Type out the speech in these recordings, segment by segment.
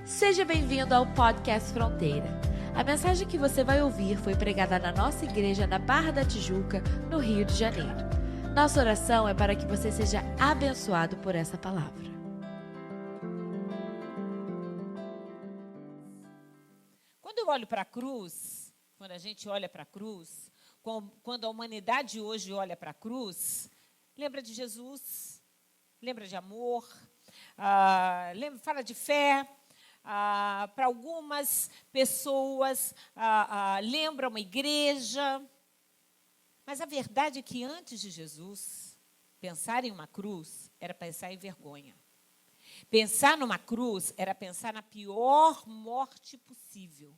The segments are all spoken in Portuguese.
Seja bem-vindo ao Podcast Fronteira. A mensagem que você vai ouvir foi pregada na nossa igreja na Barra da Tijuca, no Rio de Janeiro. Nossa oração é para que você seja abençoado por essa palavra. Quando eu olho para a cruz, quando a gente olha para a cruz, quando a humanidade hoje olha para a cruz, lembra de Jesus, lembra de amor, fala de fé. Para algumas pessoas, lembra uma igreja. Mas a verdade é que antes de Jesus, pensar em uma cruz era pensar em vergonha. Pensar numa cruz era pensar na pior morte possível.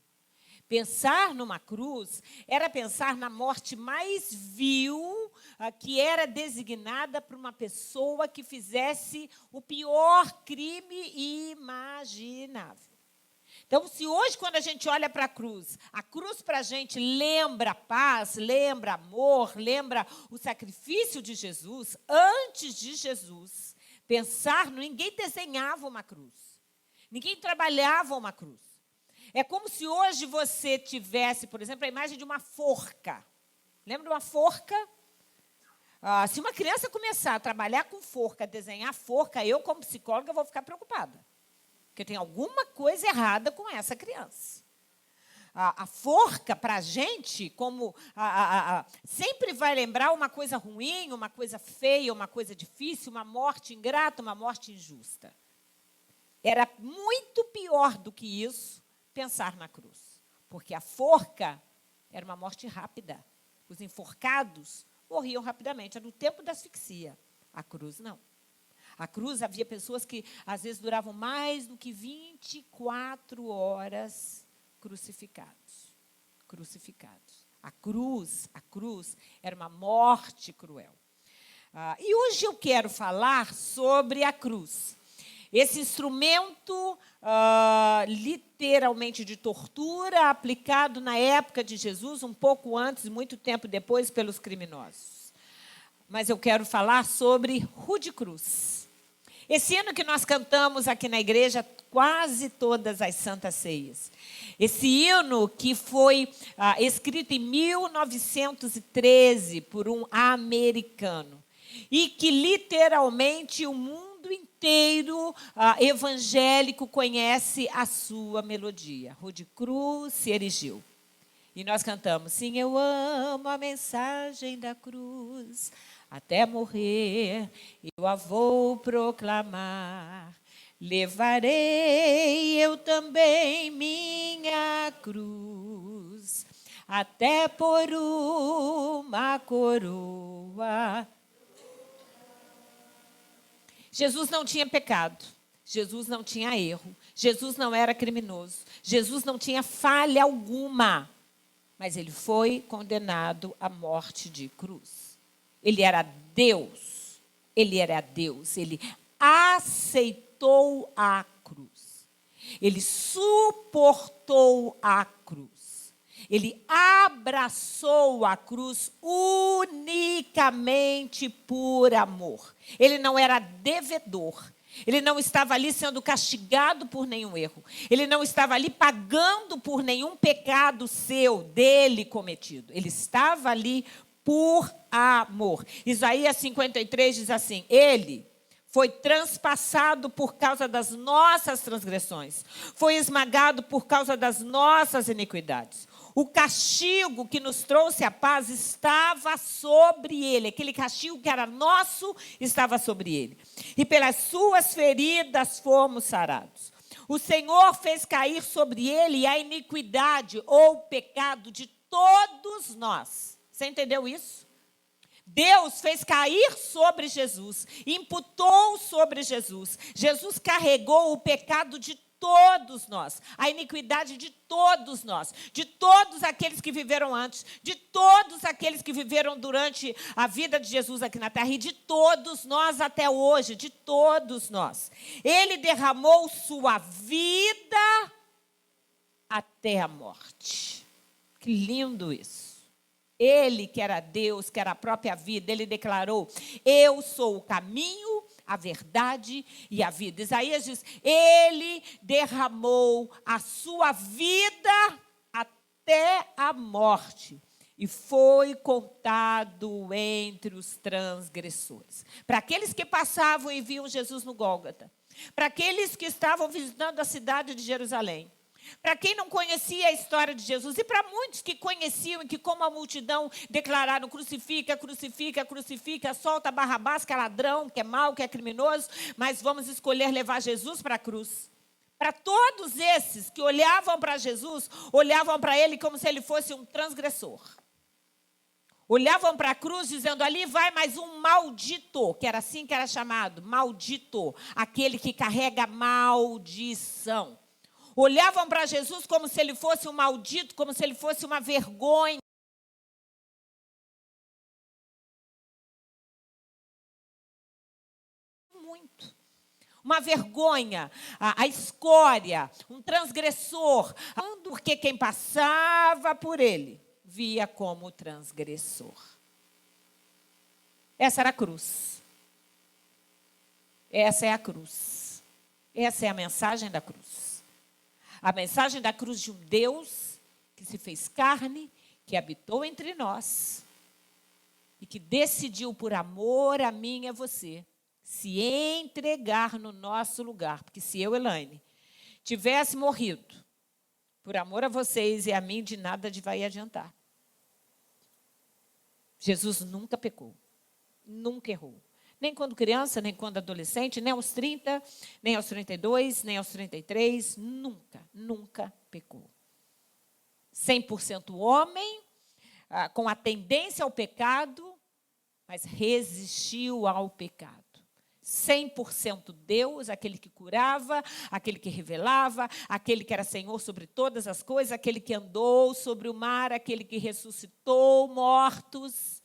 Pensar numa cruz era pensar na morte mais vil, que era designada para uma pessoa que fizesse o pior crime imaginável. Então, se hoje, quando a gente olha para a cruz para a gente lembra paz, lembra amor, lembra o sacrifício de Jesus, antes de Jesus, ninguém desenhava uma cruz, ninguém trabalhava uma cruz. É como se hoje você tivesse, por exemplo, a imagem de uma forca. Lembra de uma forca? Se uma criança começar a trabalhar com forca, desenhar forca, eu, como psicóloga, vou ficar preocupada. Porque tem alguma coisa errada com essa criança. A forca, para a gente, sempre vai lembrar uma coisa ruim, uma coisa feia, uma coisa difícil, uma morte ingrata, uma morte injusta. Era muito pior do que isso pensar na cruz. Porque a forca era uma morte rápida. Os enforcados morriam rapidamente. Era no tempo da asfixia. A cruz, não. A cruz, havia pessoas que, às vezes, duravam mais do que 24 horas crucificados. A cruz era uma morte cruel. E hoje eu quero falar sobre a cruz. Esse instrumento, literalmente de tortura, aplicado na época de Jesus, um pouco antes e muito tempo depois, pelos criminosos. Mas eu quero falar sobre Rude Cruz. Esse hino que nós cantamos aqui na igreja, quase todas as Santas Ceias. Esse hino que foi escrito em 1913 por um americano. E que literalmente o mundo inteiro evangélico conhece a sua melodia. Rude Cruz se erigiu. E nós cantamos: sim, eu amo a mensagem da cruz, até morrer eu a vou proclamar. Levarei eu também minha cruz, até por uma coroa. Jesus não tinha pecado, Jesus não tinha erro, Jesus não era criminoso, Jesus não tinha falha alguma, mas ele foi condenado à morte de cruz. Ele era Deus, ele aceitou a cruz, ele suportou a cruz, ele abraçou a cruz unicamente por amor. Ele não era devedor. Ele não estava ali sendo castigado por nenhum erro. Ele não estava ali pagando por nenhum pecado dele cometido. Ele estava ali por amor. Isaías 53 diz assim: ele foi transpassado por causa das nossas transgressões, foi esmagado por causa das nossas iniquidades. O castigo que nos trouxe a paz estava sobre ele. Aquele castigo que era nosso estava sobre ele. E pelas suas feridas fomos sarados. O Senhor fez cair sobre ele a iniquidade ou o pecado de todos nós. Você entendeu isso? Deus fez cair sobre Jesus, imputou sobre Jesus. Jesus carregou o pecado de todos nós, a iniquidade de todos nós, de todos aqueles que viveram antes, de todos aqueles que viveram durante a vida de Jesus aqui na terra e de todos nós até hoje, de todos nós. Ele derramou sua vida até a morte. Que lindo isso. Ele, que era Deus, que era a própria vida, ele declarou: eu sou o caminho, a verdade e a vida. Isaías diz, ele derramou a sua vida até a morte e foi contado entre os transgressores. Para aqueles que passavam e viam Jesus no Gólgota, para aqueles que estavam visitando a cidade de Jerusalém, para quem não conhecia a história de Jesus e para muitos que conheciam e que, como a multidão, declararam: crucifica, crucifica, crucifica, solta Barrabás, que é ladrão, que é mau, que é criminoso, mas vamos escolher levar Jesus para a cruz. Para todos esses que olhavam para Jesus, olhavam para ele como se ele fosse um transgressor. Olhavam para a cruz dizendo, ali vai mais um maldito, que era assim que era chamado, maldito, aquele que carrega maldição. Olhavam para Jesus como se ele fosse um maldito, como se ele fosse uma vergonha. Muito. Uma vergonha, a escória, um transgressor. Porque quem passava por ele via como transgressor. Essa era a cruz. Essa é a cruz. Essa é a mensagem da cruz. A mensagem da cruz de um Deus que se fez carne, que habitou entre nós e que decidiu, por amor a mim e a você, se entregar no nosso lugar. Porque se eu, Elaine, tivesse morrido, por amor a vocês e a mim, de nada vai adiantar. Jesus nunca pecou, nunca errou. Nem quando criança, nem quando adolescente, nem aos 30, nem aos 32, nem aos 33, nunca pecou. 100% homem, com a tendência ao pecado, mas resistiu ao pecado. 100% Deus, aquele que curava, aquele que revelava, aquele que era Senhor sobre todas as coisas, aquele que andou sobre o mar, aquele que ressuscitou mortos,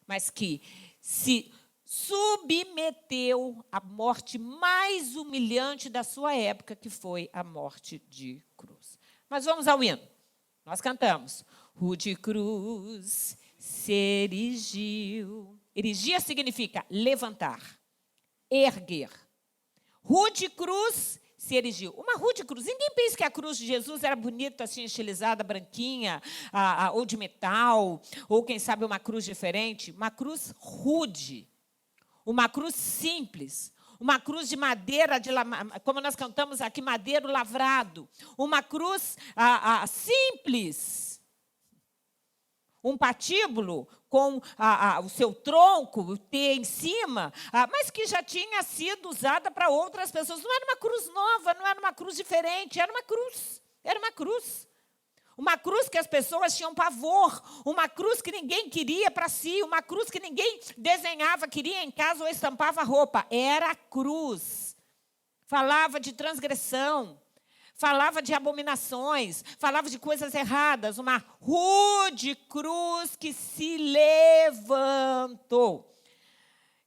mas que se submeteu à morte mais humilhante da sua época, que foi a morte de cruz. Mas vamos ao hino. Nós cantamos. Rude cruz se erigiu. Erigir significa levantar, erguer. Rude cruz se erigiu. Uma rude cruz. Ninguém pensa que a cruz de Jesus era bonita, assim, estilizada, branquinha, ou de metal, ou, quem sabe, uma cruz diferente. Uma cruz rude. Uma cruz simples. Uma cruz de madeira, como nós cantamos aqui, madeiro lavrado. Uma cruz simples. Um patíbulo com o seu tronco, o T em cima, mas que já tinha sido usada para outras pessoas. Não era uma cruz nova, não era uma cruz diferente, era uma cruz. Era uma cruz. Uma cruz que as pessoas tinham pavor, uma cruz que ninguém queria para si, uma cruz que ninguém desenhava, queria em casa ou estampava roupa. Era a cruz. Falava de transgressão. Falava de abominações, falava de coisas erradas, uma rude cruz que se levantou.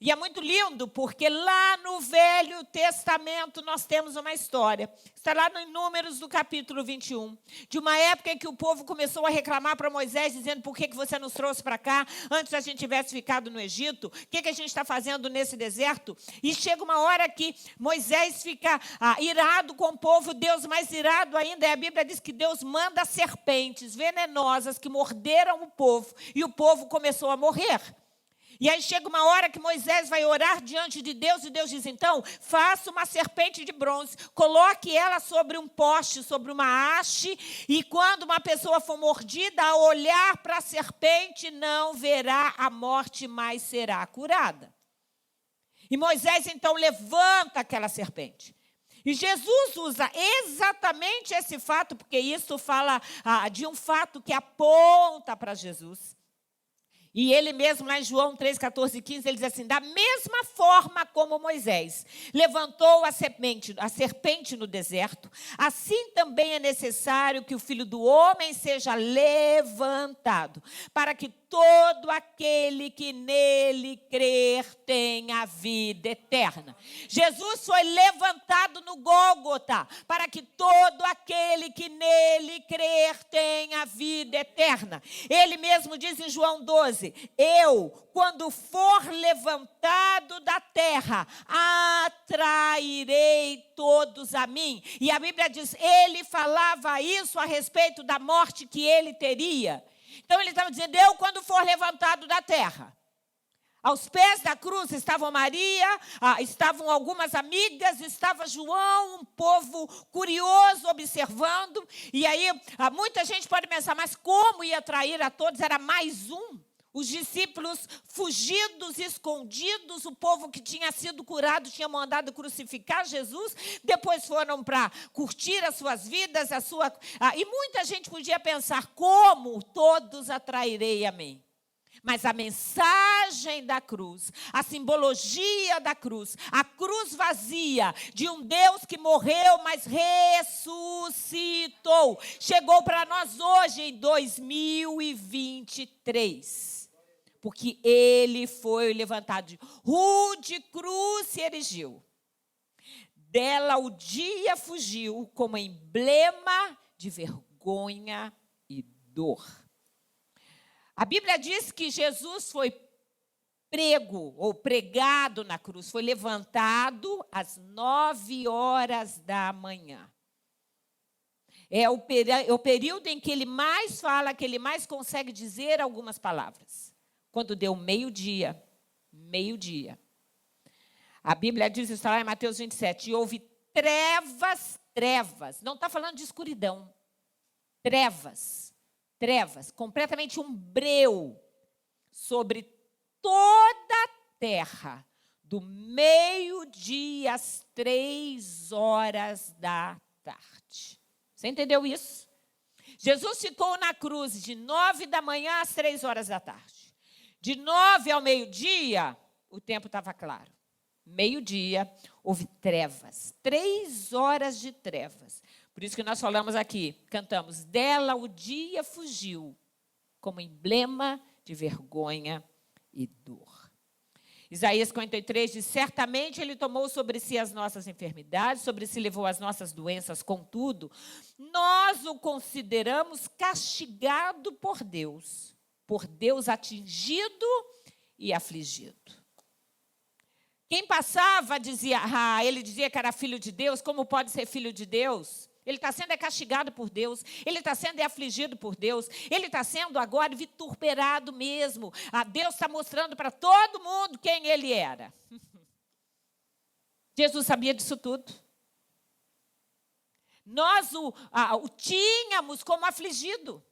E é muito lindo, porque lá no Velho Testamento nós temos uma história. Está lá no Números, do capítulo 21. De uma época em que o povo começou a reclamar para Moisés, dizendo, por que você nos trouxe para cá? Antes a gente tivesse ficado no Egito. O que a gente está fazendo nesse deserto? E chega uma hora que Moisés fica irado com o povo. Deus mais irado ainda. E a Bíblia diz que Deus manda serpentes venenosas que morderam o povo. E o povo começou a morrer. E aí chega uma hora que Moisés vai orar diante de Deus, e Deus diz, então, faça uma serpente de bronze, coloque ela sobre um poste, sobre uma haste, e quando uma pessoa for mordida, ao olhar para a serpente, não verá a morte, mas será curada. E Moisés, então, levanta aquela serpente. E Jesus usa exatamente esse fato, porque isso fala de um fato que aponta para Jesus. E ele mesmo, lá em João 3, 14 e 15, ele diz assim, da mesma forma como Moisés levantou a serpente no deserto, assim também é necessário que o Filho do Homem seja levantado, para que todo aquele que nele crer tenha vida eterna. Jesus foi levantado no Gólgota, para que todo aquele que nele crer tenha vida eterna. eterna. Ele mesmo diz em João 12, eu, quando for levantado da terra, atrairei todos a mim. E a Bíblia diz, ele falava isso a respeito da morte que ele teria. Então ele estava dizendo, eu, quando for levantado da terra. Aos pés da cruz estavam Maria, estavam algumas amigas, estava João, um povo curioso observando. E aí, muita gente pode pensar, mas como ia trair a todos? Era mais um. Os discípulos fugidos, escondidos, o povo que tinha sido curado, tinha mandado crucificar Jesus, depois foram para curtir as suas vidas, e muita gente podia pensar, como todos atrairei a mim? Mas a mensagem da cruz, a simbologia da cruz, a cruz vazia de um Deus que morreu, mas ressuscitou, chegou para nós hoje em 2023. Porque ele foi levantado de rude cruz se erigiu. Dela o dia fugiu como emblema de vergonha e dor. A Bíblia diz que Jesus foi prego ou pregado na cruz, foi levantado às 9h da manhã. É o período em que ele mais fala, que ele mais consegue dizer algumas palavras. Quando deu meio-dia. A Bíblia diz isso lá em Mateus 27, e houve trevas, não está falando de escuridão, trevas, completamente um breu sobre toda a terra, do meio-dia às 3h da tarde. Você entendeu isso? Jesus ficou na cruz de 9 da manhã às 3h da tarde. De 9 ao meio-dia, o tempo estava claro. Meio-dia, houve trevas. 3 horas de trevas. Por isso que nós falamos aqui, cantamos, dela o dia fugiu, como emblema de vergonha e dor. Isaías 53 diz, certamente ele tomou sobre si as nossas enfermidades, sobre si levou as nossas doenças, contudo, nós o consideramos castigado por Deus atingido e afligido. Quem passava dizia, ele dizia que era filho de Deus, como pode ser filho de Deus? Ele está sendo castigado por Deus, ele está sendo afligido por Deus, ele está sendo agora vituperado mesmo. Deus está mostrando para todo mundo quem ele era. Jesus sabia disso tudo. Nós o tínhamos como afligido.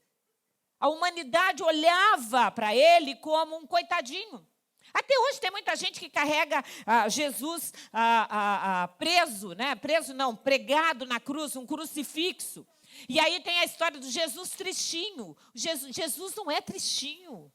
A humanidade olhava para ele como um coitadinho. Até hoje tem muita gente que carrega Jesus preso, né? Preso não, pregado na cruz, um crucifixo. E aí tem a história do Jesus tristinho. Jesus não é tristinho.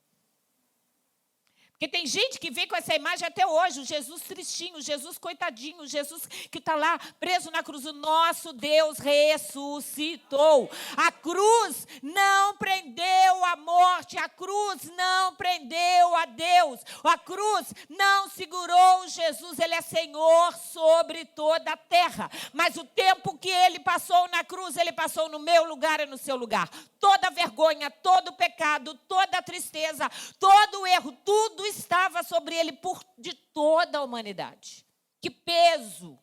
Porque tem gente que vem com essa imagem até hoje, o Jesus tristinho, o Jesus coitadinho, o Jesus que está lá preso na cruz. O nosso Deus ressuscitou. A cruz não prendeu a morte, a cruz não prendeu a Deus. A cruz não segurou Jesus, ele é Senhor sobre toda a terra. Mas o tempo que ele passou na cruz, ele passou no meu lugar e no seu lugar. Toda vergonha, todo pecado, toda tristeza, todo erro, tudo estava sobre ele de toda a humanidade. Que peso,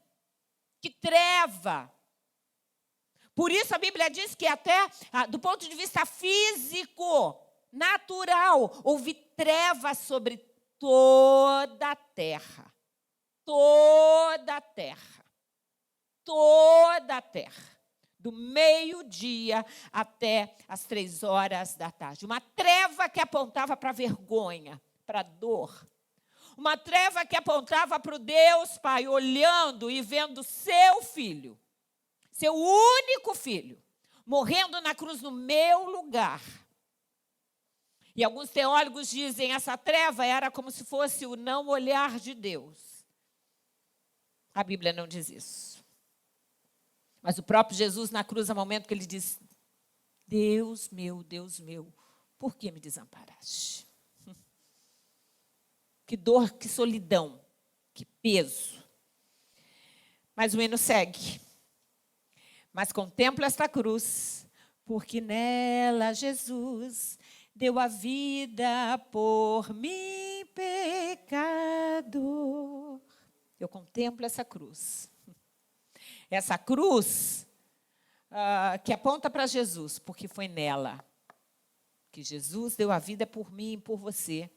que treva. Por isso a Bíblia diz que até do ponto de vista físico, natural, houve trevas sobre toda a terra. Toda a terra. Toda a terra. Do meio-dia até as 3h da tarde. Uma treva que apontava para a vergonha, para a dor. Uma treva que apontava para o Deus Pai, olhando e vendo seu filho, seu único filho, morrendo na cruz no meu lugar. E alguns teólogos dizem que essa treva era como se fosse o não olhar de Deus. A Bíblia não diz isso. Mas o próprio Jesus na cruz, no momento que ele diz, Deus meu, por que me desamparaste? Que dor, que solidão, que peso. Mas o hino segue. Mas contemplo esta cruz, porque nela Jesus deu a vida por mim, pecador. Eu contemplo essa cruz. Essa cruz que aponta para Jesus, porque foi nela que Jesus deu a vida por mim e por você,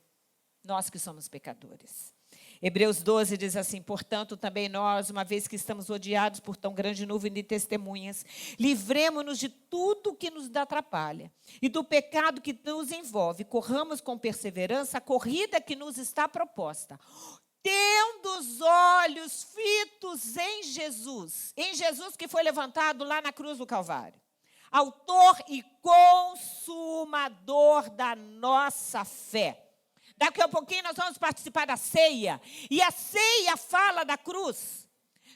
nós que somos pecadores. Hebreus 12 diz assim: portanto, também nós, uma vez que estamos rodeados por tão grande nuvem de testemunhas, livremo-nos de tudo que nos atrapalha e do pecado que nos envolve. Corramos com perseverança a corrida que nos está proposta, tendo os olhos fitos em Jesus que foi levantado lá na cruz do Calvário, autor e consumador da nossa fé. Daqui a pouquinho nós vamos participar da ceia. E a ceia fala da cruz.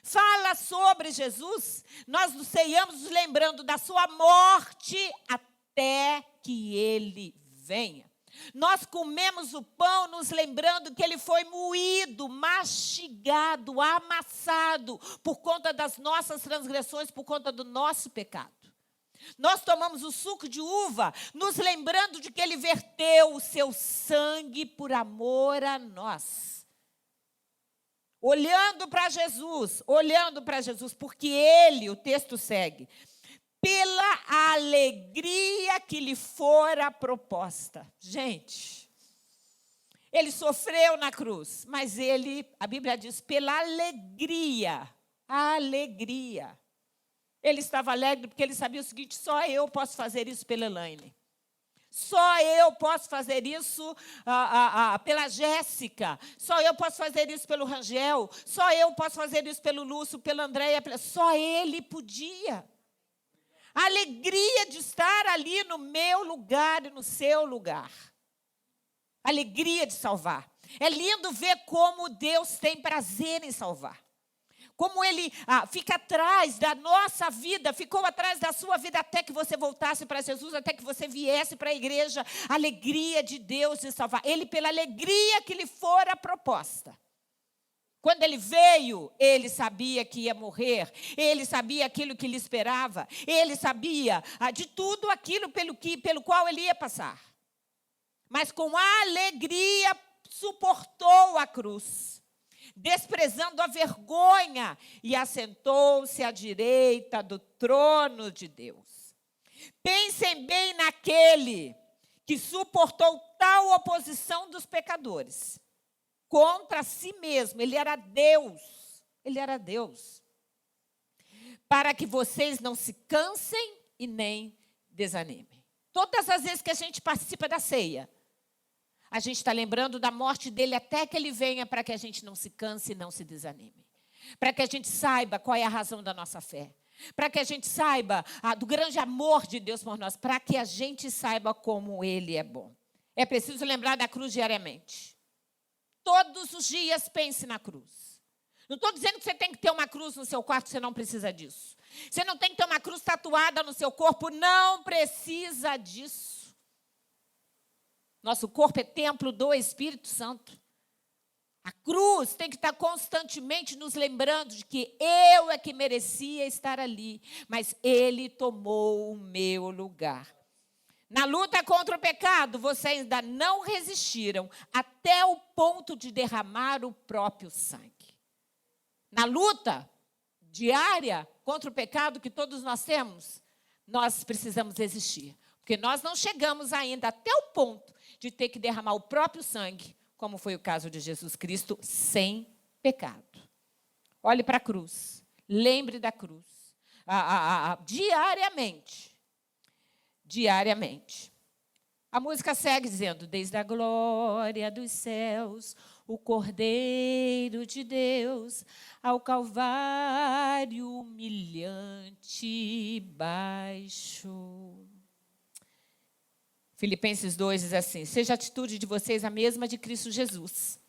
Fala sobre Jesus. Nós nos ceiamos nos lembrando da sua morte até que ele venha. Nós comemos o pão nos lembrando que ele foi moído, mastigado, amassado por conta das nossas transgressões, por conta do nosso pecado. Nós tomamos o suco de uva, nos lembrando de que ele verteu o seu sangue por amor a nós. Olhando para Jesus, porque ele, o texto segue, pela alegria que lhe fora proposta. Gente, ele sofreu na cruz, mas ele, a Bíblia diz, pela alegria. Ele estava alegre porque ele sabia o seguinte: só eu posso fazer isso pela Elaine. Só eu posso fazer isso pela Jéssica. Só eu posso fazer isso pelo Rangel. Só eu posso fazer isso pelo Lúcio, pela Andréia. Só ele podia. A alegria de estar ali no meu lugar e no seu lugar. A alegria de salvar. É lindo ver como Deus tem prazer em salvar. Como ele fica atrás da nossa vida, ficou atrás da sua vida até que você voltasse para Jesus, até que você viesse para a igreja. A alegria de Deus de salvar. Ele, pela alegria que lhe fora proposta. Quando ele veio, ele sabia que ia morrer, ele sabia aquilo que lhe esperava, ele sabia de tudo aquilo pelo qual ele ia passar. Mas com alegria suportou a cruz, desprezando a vergonha, e assentou-se à direita do trono de Deus. Pensem bem naquele que suportou tal oposição dos pecadores contra si mesmo. Ele era Deus. Para que vocês não se cansem e nem desanimem. Todas as vezes que a gente participa da ceia, a gente está lembrando da morte dele até que ele venha, para que a gente não se canse e não se desanime. Para que a gente saiba qual é a razão da nossa fé. Para que a gente saiba do grande amor de Deus por nós. Para que a gente saiba como ele é bom. É preciso lembrar da cruz diariamente. Todos os dias pense na cruz. Não estou dizendo que você tem que ter uma cruz no seu quarto, você não precisa disso. Você não tem que ter uma cruz tatuada no seu corpo, não precisa disso. Nosso corpo é templo do Espírito Santo. A cruz tem que estar constantemente nos lembrando de que eu é que merecia estar ali, mas ele tomou o meu lugar. Na luta contra o pecado, vocês ainda não resistiram até o ponto de derramar o próprio sangue. Na luta diária contra o pecado que todos nós temos, nós precisamos resistir. Porque nós não chegamos ainda até o ponto de ter que derramar o próprio sangue, como foi o caso de Jesus Cristo, sem pecado. Olhe para a cruz. Lembre da cruz. Diariamente. A música segue dizendo: desde a glória dos céus, o Cordeiro de Deus, ao Calvário humilhante baixou. Filipenses 2 diz assim: seja a atitude de vocês a mesma de Cristo Jesus,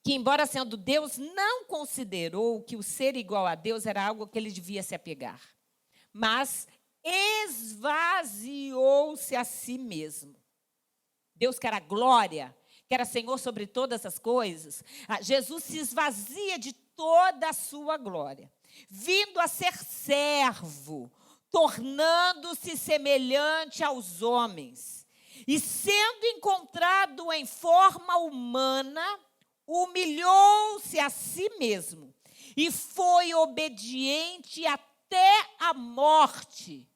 que, embora sendo Deus, não considerou que o ser igual a Deus era algo que ele devia se apegar, mas esvaziou-se a si mesmo. Deus, que era glória, que era Senhor sobre todas as coisas, Jesus se esvazia de toda a sua glória, vindo a ser servo, tornando-se semelhante aos homens. E sendo encontrado em forma humana, humilhou-se a si mesmo e foi obediente até a morte,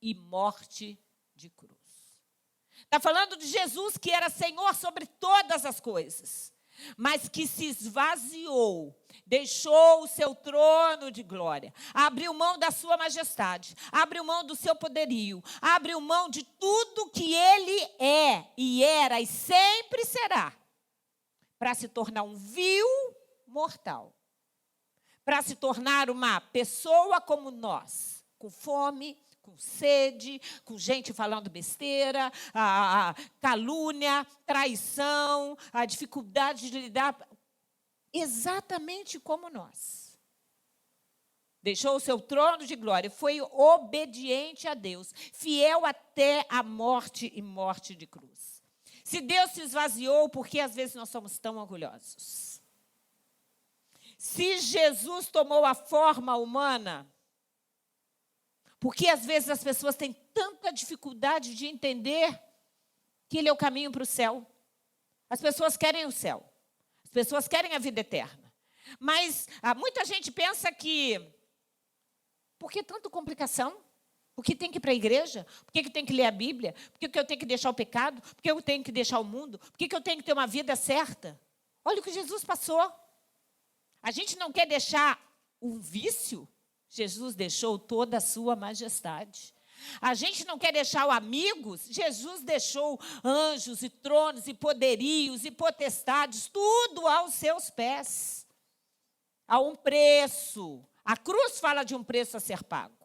e morte de cruz. Está falando de Jesus que era Senhor sobre todas as coisas, mas que se esvaziou, deixou o seu trono de glória, abriu mão da sua majestade, abriu mão do seu poderio, abriu mão de tudo que ele é e era e sempre será, para se tornar um vil mortal, para se tornar uma pessoa como nós, com fome, com sede, com gente falando besteira, a calúnia, traição, a dificuldade de lidar, exatamente como nós. Deixou o seu trono de glória, foi obediente a Deus, fiel até a morte e morte de cruz. Se Deus se esvaziou, por que às vezes nós somos tão orgulhosos? Se Jesus tomou a forma humana, porque às vezes as pessoas têm tanta dificuldade de entender que Ele é o caminho para o céu. As pessoas querem o céu. As pessoas querem a vida eterna. Mas muita gente pensa que, por que tanta complicação? Por que tem que ir para a igreja? Por que tem que ler a Bíblia? Por que eu tenho que deixar o pecado? Por que eu tenho que deixar o mundo? Por que eu tenho que ter uma vida certa? Olha o que Jesus passou. A gente não quer deixar um vício? Jesus deixou toda a sua majestade. A gente não quer deixar o amigos? Jesus deixou anjos e tronos e poderios e potestades, tudo aos seus pés. Há um preço. A cruz fala de um preço a ser pago.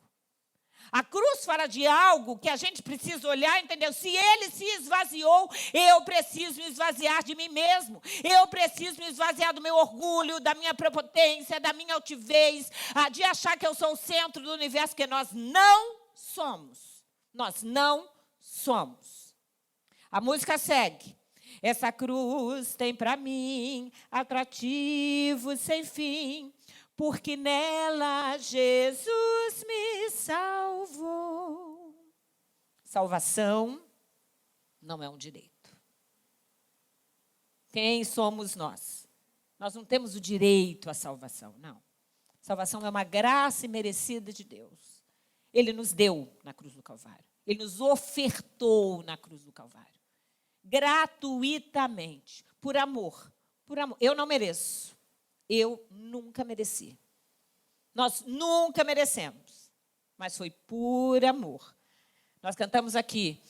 A cruz fala de algo que a gente precisa olhar e entender. Se ele se esvaziou, eu preciso me esvaziar de mim mesmo. Eu preciso me esvaziar do meu orgulho, da minha prepotência, da minha altivez, de achar que eu sou o centro do universo, que nós não somos. Nós não somos. A música segue. Essa cruz tem para mim atrativo sem fim, porque nela Jesus me salvou. Salvação não é um direito. Quem somos nós? Nós não temos o direito à salvação, não. Salvação é uma graça imerecida de Deus. Ele nos deu na cruz do Calvário. Ele nos ofertou na cruz do Calvário. Gratuitamente, por amor. Por amor. Eu não mereço. Eu nunca mereci. Nós nunca merecemos. Mas foi por amor. Nós cantamos aqui.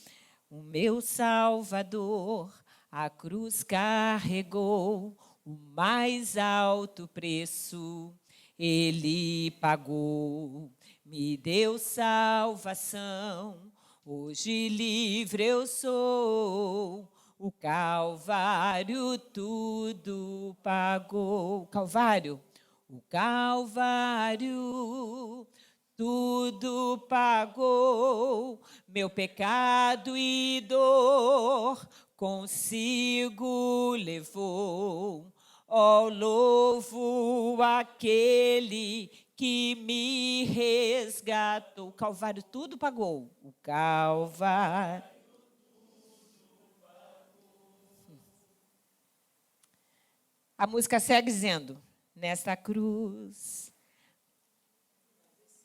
O meu Salvador a cruz carregou, o mais alto preço Ele pagou. Me deu salvação, hoje livre eu sou. O Calvário tudo pagou. Calvário, o Calvário tudo pagou. Meu pecado e dor consigo levou. Ó, louvo aquele que me resgatou. O Calvário tudo pagou. O Calvário. A música segue dizendo, nesta cruz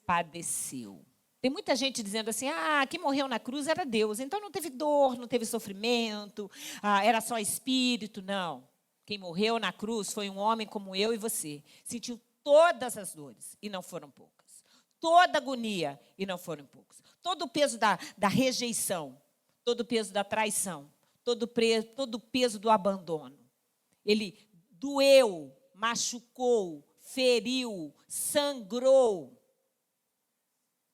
padeceu. Tem muita gente dizendo assim, quem morreu na cruz era Deus, então não teve dor, não teve sofrimento, era só espírito. Não. Quem morreu na cruz foi um homem como eu e você. Sentiu todas as dores, e não foram poucas. Toda agonia, e não foram poucas. Todo o peso da rejeição, todo o peso da traição, todo o peso do abandono. Ele doeu, machucou, feriu, sangrou.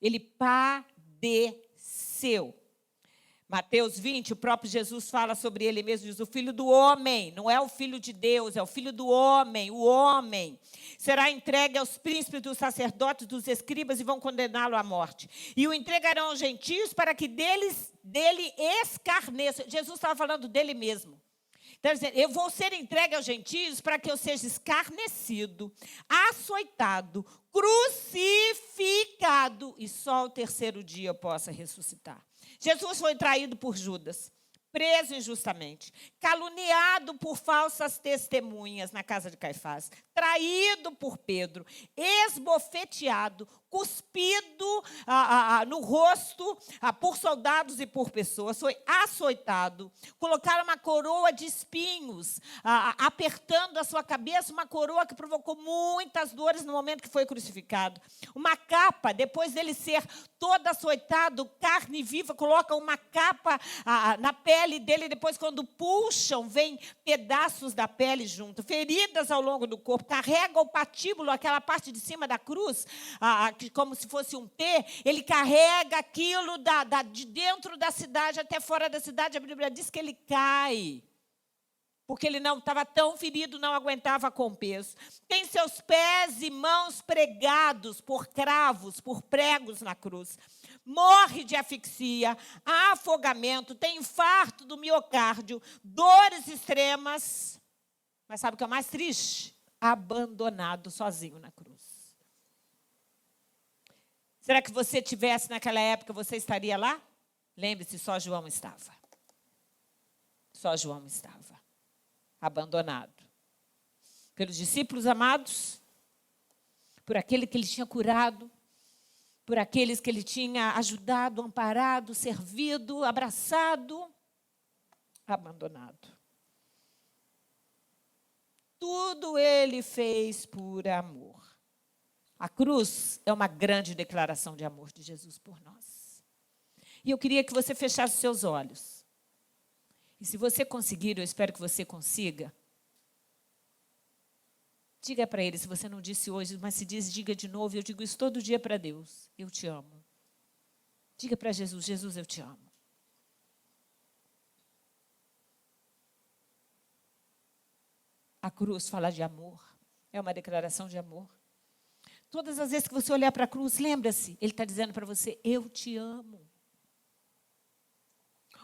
Ele padeceu. Mateus 20, o próprio Jesus fala sobre ele mesmo, diz, o filho do homem, não é o filho de Deus, é o filho do homem, o homem. Será entregue aos príncipes dos sacerdotes, dos escribas, e vão condená-lo à morte. E o entregarão aos gentios para que dele escarneçam. Jesus estava falando dele mesmo. Então, eu vou ser entregue aos gentios para que eu seja escarnecido, açoitado, crucificado. morgado e só ao terceiro dia eu possa ressuscitar. Jesus foi traído por Judas, preso injustamente, caluniado por falsas testemunhas na casa de Caifás, traído por Pedro, esbofeteado, cuspido no rosto por soldados e por pessoas, foi açoitado, colocaram uma coroa de espinhos, apertando a sua cabeça, uma coroa que provocou muitas dores no momento que foi crucificado. Uma capa, depois dele ser todo açoitado, carne viva, colocam uma capa na pele dele, depois quando puxam, vem pedaços da pele junto, feridas ao longo do corpo, carrega o patíbulo, aquela parte de cima da cruz, como se fosse um T, ele carrega aquilo de dentro da cidade até fora da cidade. A Bíblia diz que ele cai, porque ele não estava tão ferido, não aguentava com o peso. Tem seus pés e mãos pregados por cravos, por pregos na cruz. Morre de asfixia, afogamento, tem infarto do miocárdio, dores extremas. Mas sabe o que é mais triste? Abandonado, sozinho na cruz. Será que você tivesse naquela época, você estaria lá? Lembre-se, só João estava. Só João estava. Abandonado. Pelos discípulos amados, por aquele que ele tinha curado, por aqueles que ele tinha ajudado, amparado, servido, abraçado, abandonado. Tudo ele fez por amor. A cruz é uma grande declaração de amor de Jesus por nós. E eu queria que você fechasse seus olhos. E se você conseguir, eu espero que você consiga, diga para ele, se você não disse hoje, mas se diz, diga de novo. Eu digo isso todo dia para Deus. Eu te amo. Diga para Jesus, Jesus, eu te amo. A cruz fala de amor. É uma declaração de amor. Todas as vezes que você olhar para a cruz, lembra-se, ele está dizendo para você, eu te amo.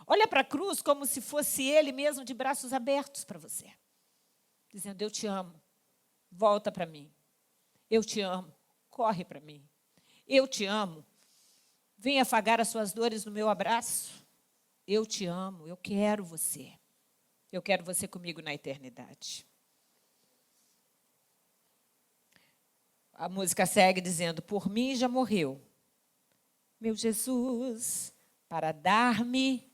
Olha para a cruz como se fosse ele mesmo de braços abertos para você. Dizendo, eu te amo. Volta para mim. Eu te amo. Corre para mim. Eu te amo. Vem afagar as suas dores no meu abraço. Eu te amo. Eu quero você. Eu quero você comigo na eternidade. A música segue dizendo, por mim já morreu, meu Jesus, para dar-me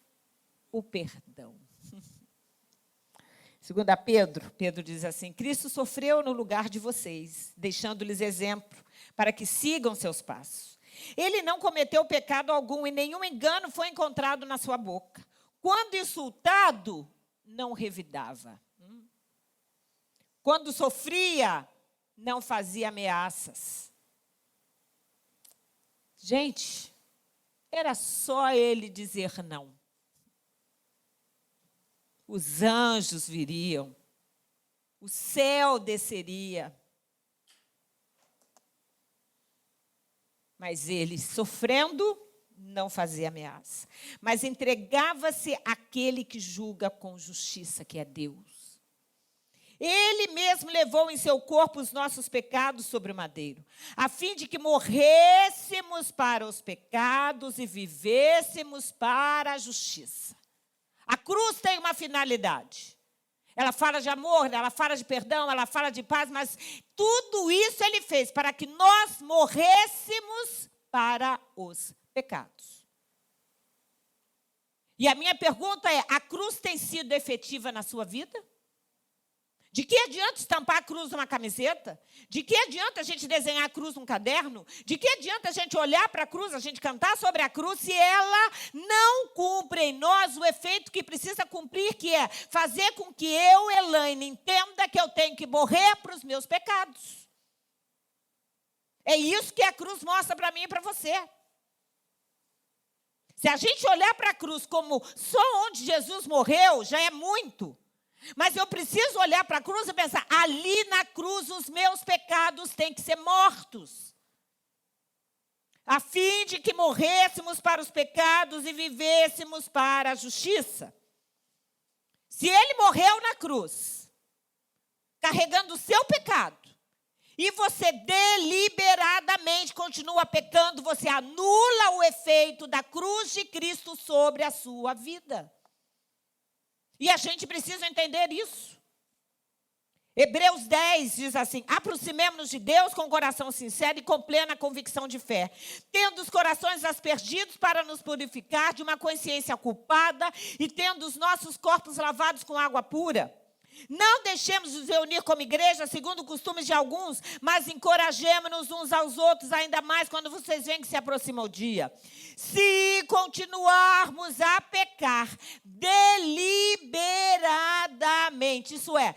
o perdão. 2 Pedro diz assim, Cristo sofreu no lugar de vocês, deixando-lhes exemplo, para que sigam seus passos. Ele não cometeu pecado algum e nenhum engano foi encontrado na sua boca. Quando insultado, não revidava. Quando sofria, não fazia ameaças. Gente, era só ele dizer não. Os anjos viriam, o céu desceria. Mas ele, sofrendo, não fazia ameaça. Mas entregava-se àquele que julga com justiça, que é Deus. Ele mesmo levou em seu corpo os nossos pecados sobre o madeiro, a fim de que morrêssemos para os pecados e vivêssemos para a justiça. A cruz tem uma finalidade. Ela fala de amor, ela fala de perdão, ela fala de paz, mas tudo isso ele fez para que nós morrêssemos para os pecados. E a minha pergunta é, a cruz tem sido efetiva na sua vida? De que adianta estampar a cruz numa camiseta? De que adianta a gente desenhar a cruz num caderno? De que adianta a gente olhar para a cruz, a gente cantar sobre a cruz, se ela não cumpre em nós o efeito que precisa cumprir, que é fazer com que eu, Elaine, entenda que eu tenho que morrer para os meus pecados. É isso que a cruz mostra para mim e para você. Se a gente olhar para a cruz como só onde Jesus morreu, já é muito. Mas eu preciso olhar para a cruz e pensar, ali na cruz os meus pecados têm que ser mortos. A fim de que morrêssemos para os pecados e vivêssemos para a justiça. Se ele morreu na cruz, carregando o seu pecado, e você deliberadamente continua pecando, você anula o efeito da cruz de Cristo sobre a sua vida. E a gente precisa entender isso. Hebreus 10 diz assim: aproximemo-nos de Deus com coração sincero e com plena convicção de fé, tendo os corações aspergidos para nos purificar de uma consciência culpada e tendo os nossos corpos lavados com água pura. Não deixemos de nos reunir como igreja, segundo o costume de alguns, mas encorajemo-nos uns aos outros, ainda mais quando vocês veem que se aproxima o dia. Se continuarmos a pecar deliberadamente, isso é,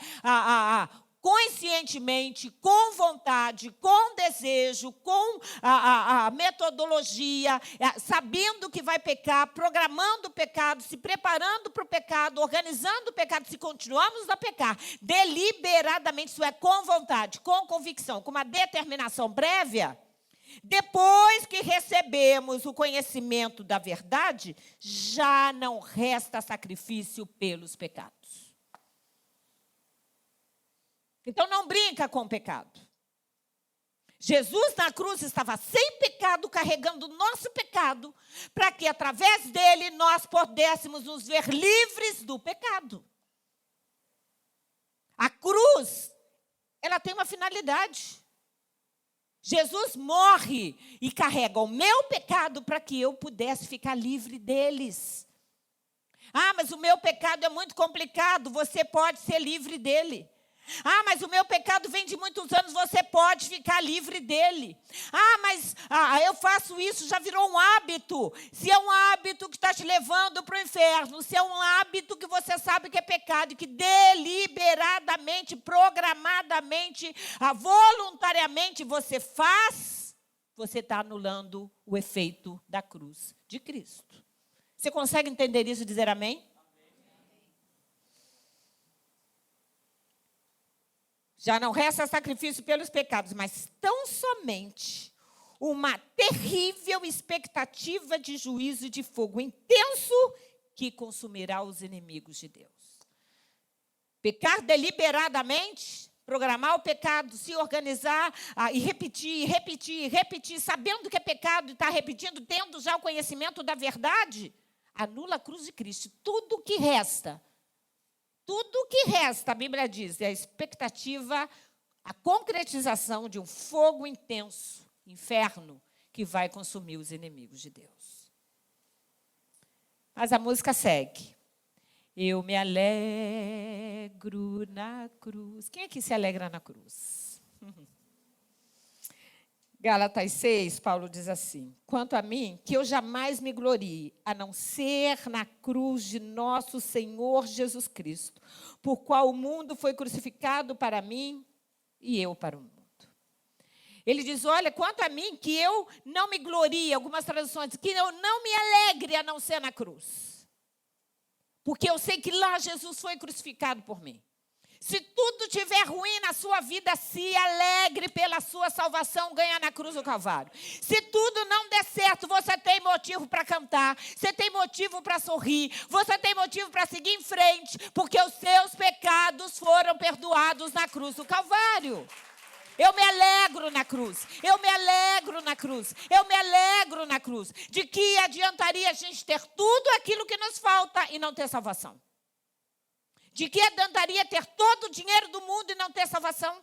conscientemente, com vontade, com desejo, com a metodologia, sabendo que vai pecar, programando o pecado, se preparando para o pecado, organizando o pecado, se continuarmos a pecar deliberadamente, isso é, com vontade, com convicção, com uma determinação prévia, depois que recebemos o conhecimento da verdade, já não resta sacrifício pelos pecados. Então, não brinca com o pecado. Jesus na cruz estava sem pecado, carregando o nosso pecado, para que, através dele, nós pudéssemos nos ver livres do pecado. A cruz, ela tem uma finalidade. Jesus morre e carrega o meu pecado para que eu pudesse ficar livre deles. Ah, mas o meu pecado é muito complicado, você pode ser livre dele. Ah, mas o meu pecado vem de muitos anos, você pode ficar livre dele. Ah, mas eu faço isso, já virou um hábito. Se é um hábito que está te levando para o inferno, se é um hábito que você sabe que é pecado, que deliberadamente, programadamente, voluntariamente você faz, você está anulando o efeito da cruz de Cristo. Você consegue entender isso e dizer amém? Já não resta sacrifício pelos pecados, mas tão somente uma terrível expectativa de juízo e de fogo intenso que consumirá os inimigos de Deus. Pecar deliberadamente, programar o pecado, se organizar e repetir, sabendo que é pecado e está repetindo, tendo já o conhecimento da verdade, anula a cruz de Cristo. Tudo o que resta, a Bíblia diz, é a expectativa, a concretização de um fogo intenso, inferno, que vai consumir os inimigos de Deus. Mas a música segue. Eu me alegro na cruz. Quem aqui se alegra na cruz? Gálatas 6, Paulo diz assim: quanto a mim, que eu jamais me glorie, a não ser na cruz de nosso Senhor Jesus Cristo, por qual o mundo foi crucificado para mim e eu para o mundo. Ele diz, olha, quanto a mim, que eu não me glorie, algumas traduções, que eu não me alegre a não ser na cruz. Porque eu sei que lá Jesus foi crucificado por mim. Se tudo estiver ruim na sua vida, se alegre pela sua salvação, ganha na cruz do Calvário. Se tudo não der certo, você tem motivo para cantar, você tem motivo para sorrir, você tem motivo para seguir em frente, porque os seus pecados foram perdoados na cruz do Calvário. Eu me alegro na cruz, eu me alegro na cruz, eu me alegro na cruz. De que adiantaria a gente ter tudo aquilo que nos falta e não ter salvação? De que adiantaria ter todo o dinheiro do mundo e não ter salvação?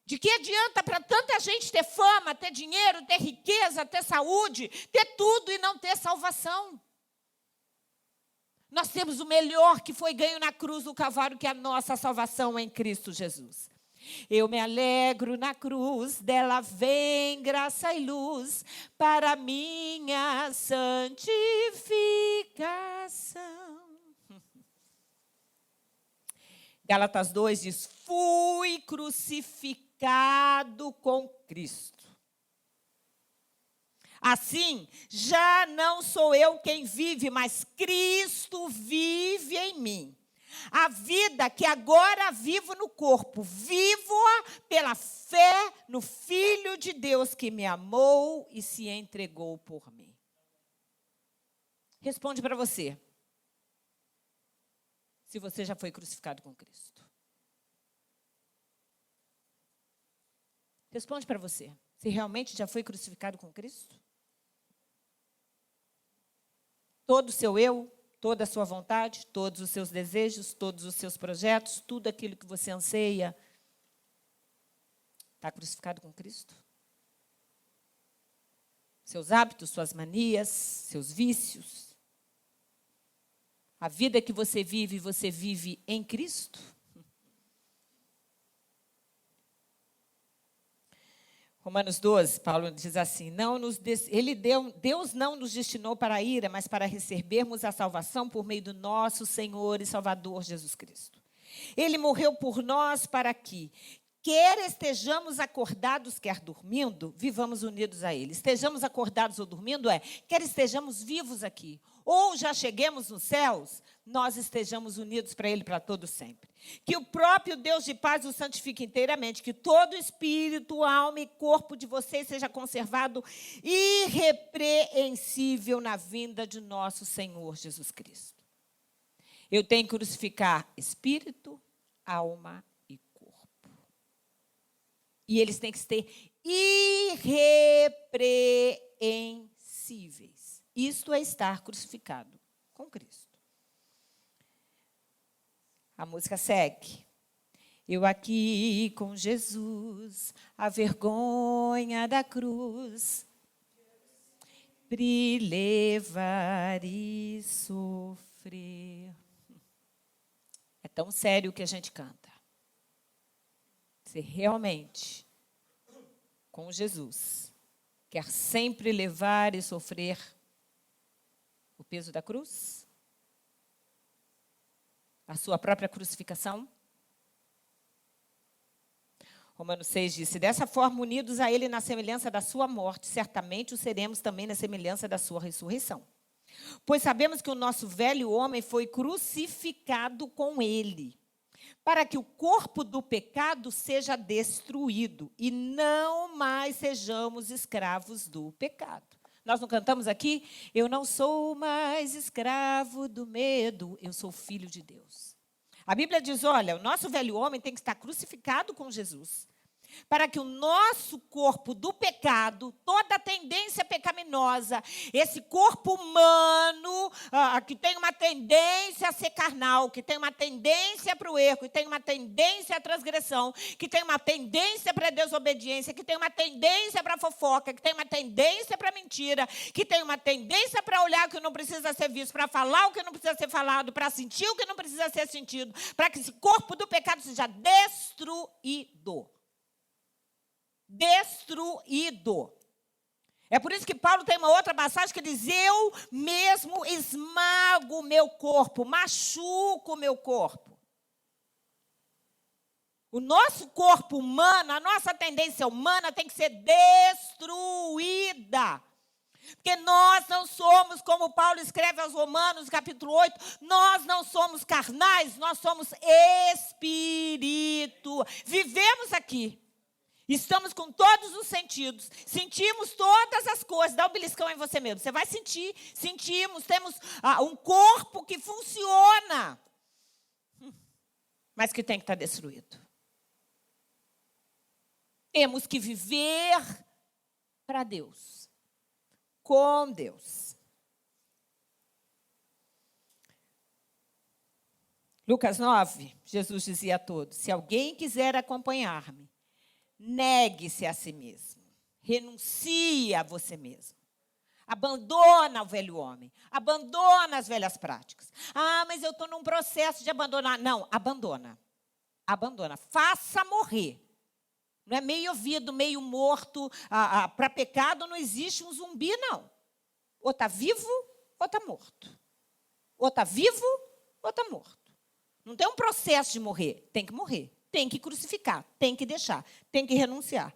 De que adianta para tanta gente ter fama, ter dinheiro, ter riqueza, ter saúde, ter tudo e não ter salvação? Nós temos o melhor que foi ganho na cruz do Calvário, que é a nossa salvação em Cristo Jesus. Eu me alegro na cruz, dela vem graça e luz para minha santificação. Gálatas 2 diz, fui crucificado com Cristo. Assim, já não sou eu quem vive, mas Cristo vive em mim. A vida que agora vivo no corpo, vivo-a pela fé no Filho de Deus que me amou e se entregou por mim. Responde para você. Se você já foi crucificado com Cristo. Responde para você. Você realmente já foi crucificado com Cristo? Todo o seu eu, toda a sua vontade, todos os seus desejos, todos os seus projetos, tudo aquilo que você anseia, está crucificado com Cristo? Seus hábitos, suas manias, seus vícios. A vida que você vive em Cristo? Romanos 12, Paulo diz assim, Deus não nos destinou para a ira, mas para recebermos a salvação por meio do nosso Senhor e Salvador Jesus Cristo. Ele morreu por nós para que, quer estejamos acordados, quer dormindo, vivamos unidos a Ele. Estejamos acordados ou dormindo quer estejamos vivos aqui, ou já cheguemos nos céus, nós estejamos unidos para Ele para todo sempre. Que o próprio Deus de paz o santifique inteiramente, que todo espírito, alma e corpo de vocês seja conservado irrepreensível na vinda de nosso Senhor Jesus Cristo. Eu tenho que crucificar espírito, alma e corpo. E eles têm que ser irrepreensíveis. Isto é estar crucificado com Cristo. A música segue. Eu aqui com Jesus, a vergonha da cruz, levar e sofrer. É tão sério o que a gente canta. Você realmente, com Jesus, quer sempre levar e sofrer o peso da cruz? A sua própria crucificação? Romanos 6 diz, dessa forma, unidos a Ele na semelhança da sua morte, certamente o seremos também na semelhança da sua ressurreição. Pois sabemos que o nosso velho homem foi crucificado com Ele, para que o corpo do pecado seja destruído e não mais sejamos escravos do pecado. Nós não cantamos aqui? Eu não sou mais escravo do medo, eu sou filho de Deus. A Bíblia diz, olha, o nosso velho homem tem que estar crucificado com Jesus, para que o nosso corpo do pecado, toda a tendência pecaminosa, esse corpo humano, que tem uma tendência a ser carnal, que tem uma tendência para o erro, que tem uma tendência à transgressão, que tem uma tendência para a desobediência, que tem uma tendência para a fofoca, que tem uma tendência para a mentira, que tem uma tendência para olhar o que não precisa ser visto, para falar o que não precisa ser falado, para sentir o que não precisa ser sentido, para que esse corpo do pecado seja destruído. Destruído. É por isso que Paulo tem uma outra passagem que diz, eu mesmo esmago o meu corpo, machuco o meu corpo. O nosso corpo humano, a nossa tendência humana tem que ser destruída. Porque nós não somos, como Paulo escreve aos Romanos, capítulo 8, nós não somos carnais, nós somos espírito. Vivemos aqui. Estamos com todos os sentidos, sentimos todas as coisas, dá um beliscão em você mesmo, você vai sentir, sentimos, temos um corpo que funciona, mas que tem que estar destruído. Temos que viver para Deus, com Deus. Lucas 9, Jesus dizia a todos, se alguém quiser acompanhar-me, negue-se a si mesmo, renuncie a você mesmo, abandona o velho homem, abandona as velhas práticas. Mas eu estou num processo de abandonar. Não, abandona, faça morrer. Não é meio ouvido, meio morto. Para pecado não existe um zumbi, não. Ou está vivo, ou está morto. Ou está vivo, ou está morto. Não tem um processo de morrer, tem que morrer. Tem que crucificar, tem que deixar, tem que renunciar.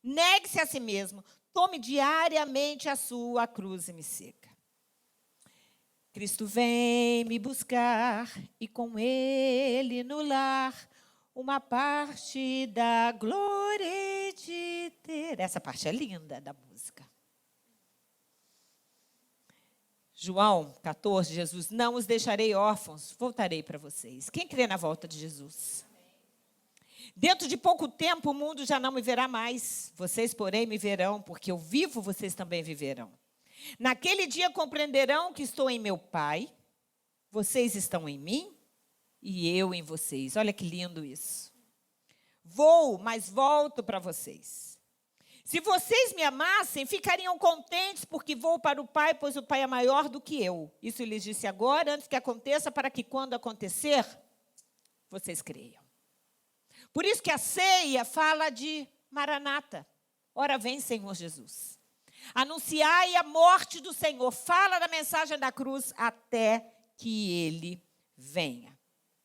Negue-se a si mesmo, tome diariamente a sua cruz e me siga. Cristo vem me buscar e com Ele no lar uma parte da glória de ter. Essa parte é linda da música. João 14, Jesus, não os deixarei órfãos, voltarei para vocês. Quem crê na volta de Jesus? Dentro de pouco tempo o mundo já não me verá mais. Vocês, porém, me verão, porque eu vivo, vocês também viverão. Naquele dia compreenderão que estou em meu Pai, vocês estão em mim e eu em vocês. Olha que lindo isso. Vou, mas volto para vocês. Se vocês me amassem, ficariam contentes, porque vou para o Pai, pois o Pai é maior do que eu. Isso eu lhes disse agora, antes que aconteça, para que quando acontecer, vocês creiam. Por isso que a ceia fala de Maranata. Ora vem, Senhor Jesus. Anunciai a morte do Senhor. Fala da mensagem da cruz até que Ele venha.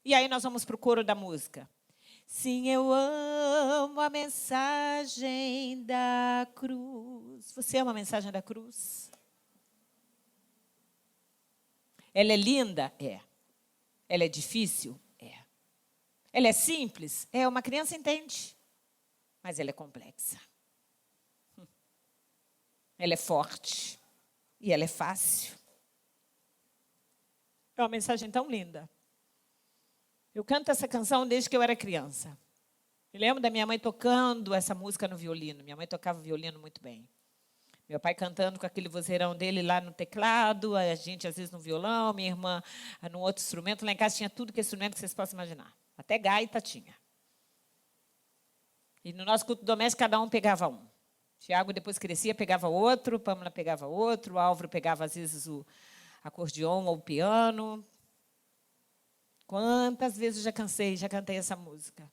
E aí nós vamos para o coro da música. Sim, eu amo a mensagem da cruz. Você ama a mensagem da cruz? Ela é linda? É. Ela é difícil? É. Ela é simples? É, uma criança entende. Mas ela é complexa. Ela é forte. E ela é fácil. É uma mensagem tão linda. Eu canto essa canção desde que eu era criança. Me lembro da minha mãe tocando essa música no violino. Minha mãe tocava violino muito bem. Meu pai cantando com aquele vozeirão dele lá no teclado, a gente às vezes no violão, minha irmã no outro instrumento. Lá em casa tinha tudo que instrumento que vocês possam imaginar. Até gaita tinha. E no nosso culto doméstico, cada um pegava um. Tiago, depois crescia, pegava outro. Pâmela pegava outro. O Álvaro pegava, às vezes, o acordeon ou o piano. Quantas vezes eu já cantei essa música.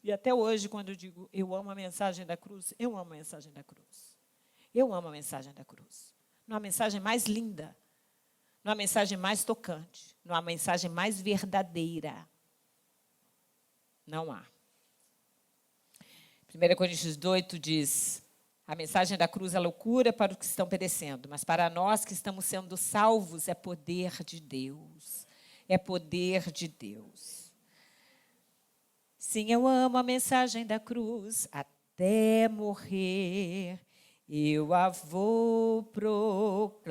E até hoje, quando eu digo, eu amo a mensagem da cruz, eu amo a mensagem da cruz. Eu amo a mensagem da cruz. Não há mensagem mais linda, não há mensagem mais tocante, não há mensagem mais verdadeira. Não há. 1 Coríntios 8 diz, a mensagem da cruz é loucura para os que estão perecendo, mas para nós que estamos sendo salvos é poder de Deus. É poder de Deus. Sim, eu amo a mensagem da cruz até morrer. Eu a vou proclamar.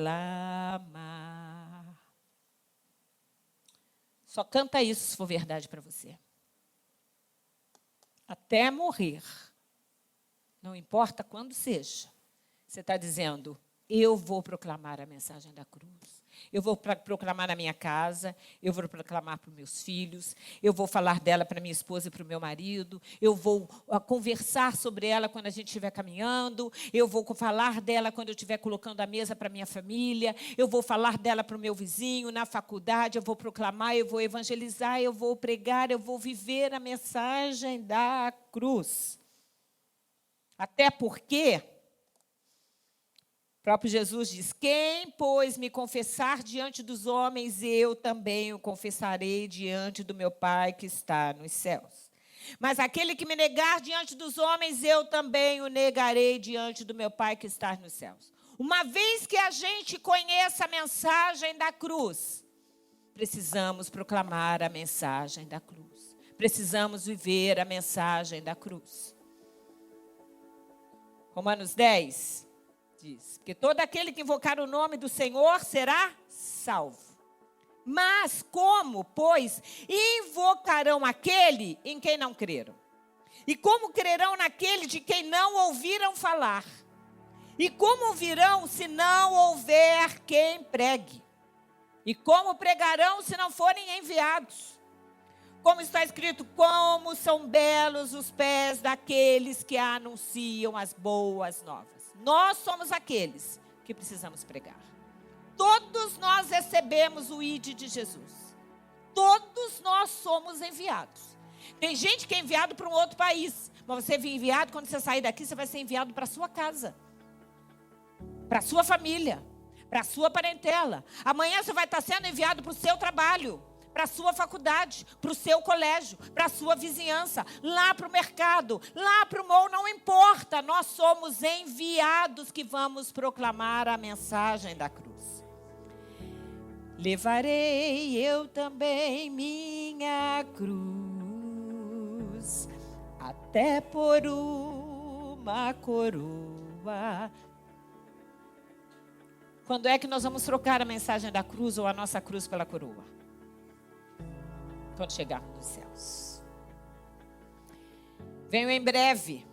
Só canta isso se for verdade para você. Até morrer. Não importa quando seja. Você está dizendo, eu vou proclamar a mensagem da cruz. Eu vou proclamar na minha casa, eu vou proclamar para os meus filhos, eu vou falar dela para minha esposa e para o meu marido, eu vou conversar sobre ela quando a gente estiver caminhando, eu vou falar dela quando eu estiver colocando a mesa para a minha família, eu vou falar dela para o meu vizinho, na faculdade, eu vou proclamar, eu vou evangelizar, eu vou pregar, eu vou viver a mensagem da cruz. Até porque... O próprio Jesus diz, quem, pois, me confessar diante dos homens, eu também o confessarei diante do meu Pai que está nos céus. Mas aquele que me negar diante dos homens, eu também o negarei diante do meu Pai que está nos céus. Uma vez que a gente conheça a mensagem da cruz, precisamos proclamar a mensagem da cruz. Precisamos viver a mensagem da cruz. Romanos 10... diz, porque todo aquele que invocar o nome do Senhor será salvo. Mas como, pois, invocarão aquele em quem não creram? E como crerão naquele de quem não ouviram falar? E como ouvirão se não houver quem pregue? E como pregarão se não forem enviados? Como está escrito, como são belos os pés daqueles que anunciam as boas novas. Nós somos aqueles que precisamos pregar. Todos nós recebemos o ID de Jesus. Todos nós somos enviados. Tem gente que é enviado para um outro país. Mas você é enviado, quando você sair daqui, você vai ser enviado para a sua casa. Para a sua família. Para a sua parentela. Amanhã você vai estar sendo enviado para o seu trabalho. Para a sua faculdade, para o seu colégio, para a sua vizinhança, lá para o mercado, lá para o mall, não importa. Nós somos enviados que vamos proclamar a mensagem da cruz. Levarei eu também minha cruz, até por uma coroa. Quando é que nós vamos trocar a mensagem da cruz ou a nossa cruz pela coroa? Quando chegarmos nos céus. Venho em breve.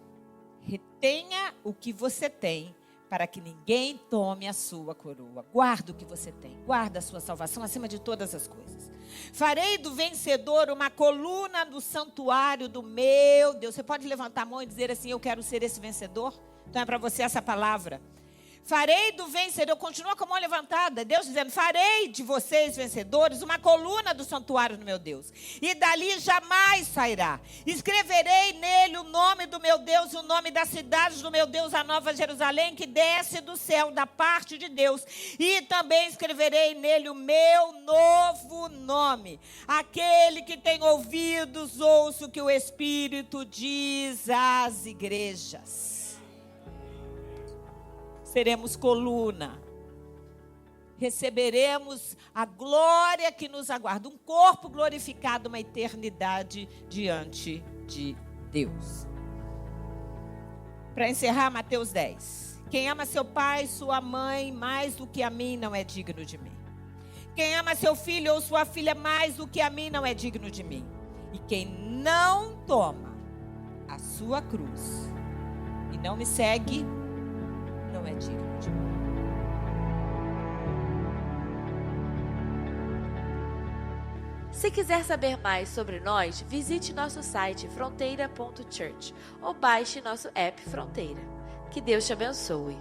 Retenha o que você tem, para que ninguém tome a sua coroa. Guarda o que você tem. Guarda a sua salvação acima de todas as coisas. Farei do vencedor uma coluna no santuário do meu Deus. Você pode levantar a mão e dizer assim: eu quero ser esse vencedor? Então é para você essa palavra. Farei do vencedor, continua com a mão levantada, Deus dizendo: farei de vocês vencedores uma coluna do santuário do meu Deus, e dali jamais sairá. Escreverei nele o nome do meu Deus e o nome das cidades do meu Deus, a Nova Jerusalém, que desce do céu da parte de Deus, e também escreverei nele o meu novo nome. Aquele que tem ouvidos, ouça o que o Espírito diz às igrejas. Seremos coluna, receberemos a glória que nos aguarda, um corpo glorificado, uma eternidade diante de Deus. Para encerrar, Mateus 10. Quem ama seu pai, sua mãe, mais do que a mim, não é digno de mim. Quem ama seu filho ou sua filha mais do que a mim, não é digno de mim. E quem não toma a sua cruz e não me segue, não é digno de mim. Se quiser saber mais sobre nós, visite nosso site fronteira.church ou baixe nosso app Fronteira. Que Deus te abençoe.